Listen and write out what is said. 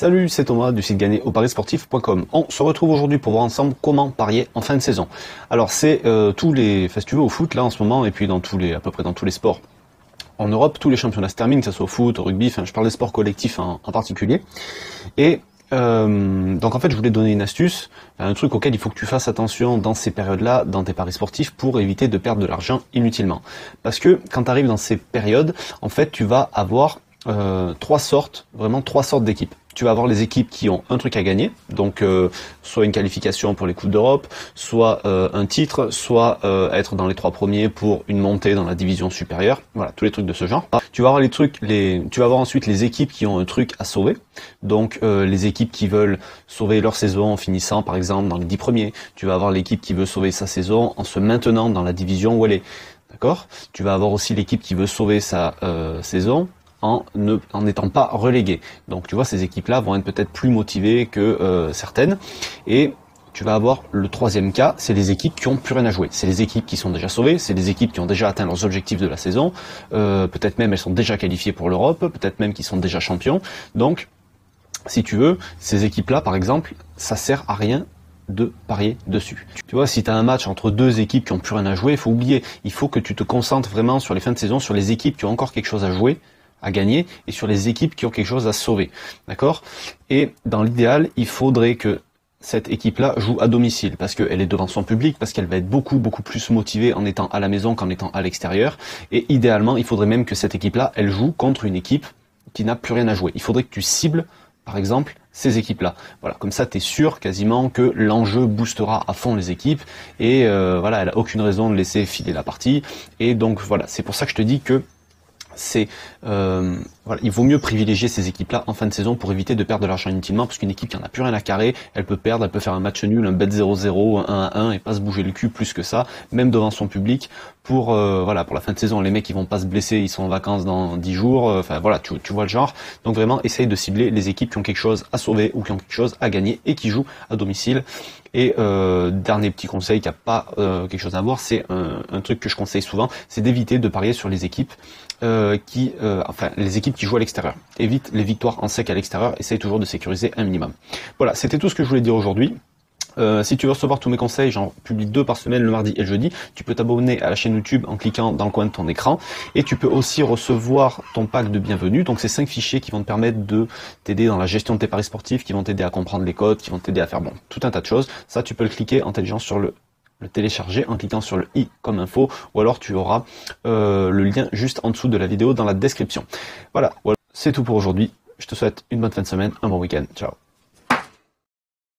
Salut, c'est Thomas du site gagner-au-paris-sportif.com. On se retrouve aujourd'hui pour voir ensemble comment parier en fin de saison. Alors c'est tous les, si tu veux, au foot là en ce moment et puis dans à peu près dans tous les sports. En Europe, tous les championnats se terminent, que ce soit au foot, au rugby, enfin je parle des sports collectifs en particulier. Et donc en fait je voulais te donner une astuce, un truc auquel il faut que tu fasses attention dans ces périodes-là, dans tes paris sportifs, pour éviter de perdre de l'argent inutilement. Parce que quand tu arrives dans ces périodes, en fait tu vas avoir trois sortes d'équipes. Tu vas avoir les équipes qui ont un truc à gagner, donc soit une qualification pour les Coupes d'Europe, soit un titre, soit être dans les trois premiers pour une montée dans la division supérieure. Voilà, tous les trucs de ce genre. Tu vas avoir tu vas avoir ensuite les équipes qui ont un truc à sauver, donc les équipes qui veulent sauver leur saison en finissant par exemple dans les 10 premiers. Tu vas avoir l'équipe qui veut sauver sa saison en se maintenant dans la division où elle est. D'accord ? Tu vas avoir aussi l'équipe qui veut sauver sa saison en n'étant pas relégué. Donc tu vois, ces équipes-là vont être peut-être plus motivées que certaines. Et tu vas avoir le troisième cas, c'est les équipes qui ont plus rien à jouer. C'est les équipes qui sont déjà sauvées, c'est les équipes qui ont déjà atteint leurs objectifs de la saison. Peut-être même elles sont déjà qualifiées pour l'Europe, peut-être même qu'ils sont déjà champions. Donc, si tu veux, ces équipes-là, par exemple, ça sert à rien de parier dessus. Tu vois, si tu as un match entre deux équipes qui ont plus rien à jouer, il faut oublier. Il faut que tu te concentres vraiment sur les fins de saison, sur les équipes qui ont encore quelque chose à jouer, à gagner, et sur les équipes qui ont quelque chose à sauver. D'accord ? Et dans l'idéal, il faudrait que cette équipe-là joue à domicile, parce qu'elle est devant son public, parce qu'elle va être beaucoup plus motivée en étant à la maison qu'en étant à l'extérieur. Et idéalement, il faudrait même que cette équipe-là, elle joue contre une équipe qui n'a plus rien à jouer. Il faudrait que tu cibles, par exemple, ces équipes-là. Voilà, comme ça, tu es sûr quasiment que l'enjeu boostera à fond les équipes, et voilà, elle a aucune raison de laisser filer la partie. Et donc voilà, c'est pour ça que je te dis que voilà, il vaut mieux privilégier ces équipes-là en fin de saison pour éviter de perdre de l'argent inutilement, parce qu'une équipe qui en a plus rien à carrer, elle peut perdre, elle peut faire un match nul, un bet 0-0, un 1-1 et pas se bouger le cul plus que ça, même devant son public. Pour voilà, pour la fin de saison, les mecs ils vont pas se blesser, ils sont en vacances dans 10 jours, enfin voilà, tu vois le genre. Donc vraiment, essaye de cibler les équipes qui ont quelque chose à sauver ou qui ont quelque chose à gagner et qui jouent à domicile. Et dernier petit conseil qui a pas quelque chose à voir, c'est un truc que je conseille souvent, c'est d'éviter de parier sur les équipes les équipes qui jouent à l'extérieur. Évite les victoires en sec à l'extérieur, essaye toujours de sécuriser un minimum. Voilà, c'était tout ce que je voulais dire aujourd'hui. Si tu veux recevoir tous mes conseils, j'en publie 2 par semaine, le mardi et le jeudi. Tu peux t'abonner à la chaîne YouTube en cliquant dans le coin de ton écran. Et tu peux aussi recevoir ton pack de bienvenue. Donc c'est 5 fichiers qui vont te permettre de t'aider dans la gestion de tes paris sportifs, qui vont t'aider à comprendre les codes, qui vont t'aider à faire tout un tas de choses. Ça, tu peux le cliquer en téléchargeant sur le télécharger en cliquant sur le i comme info, ou alors tu auras le lien juste en dessous de la vidéo dans la description. Voilà, c'est tout pour aujourd'hui. Je te souhaite une bonne fin de semaine, un bon week-end. Ciao.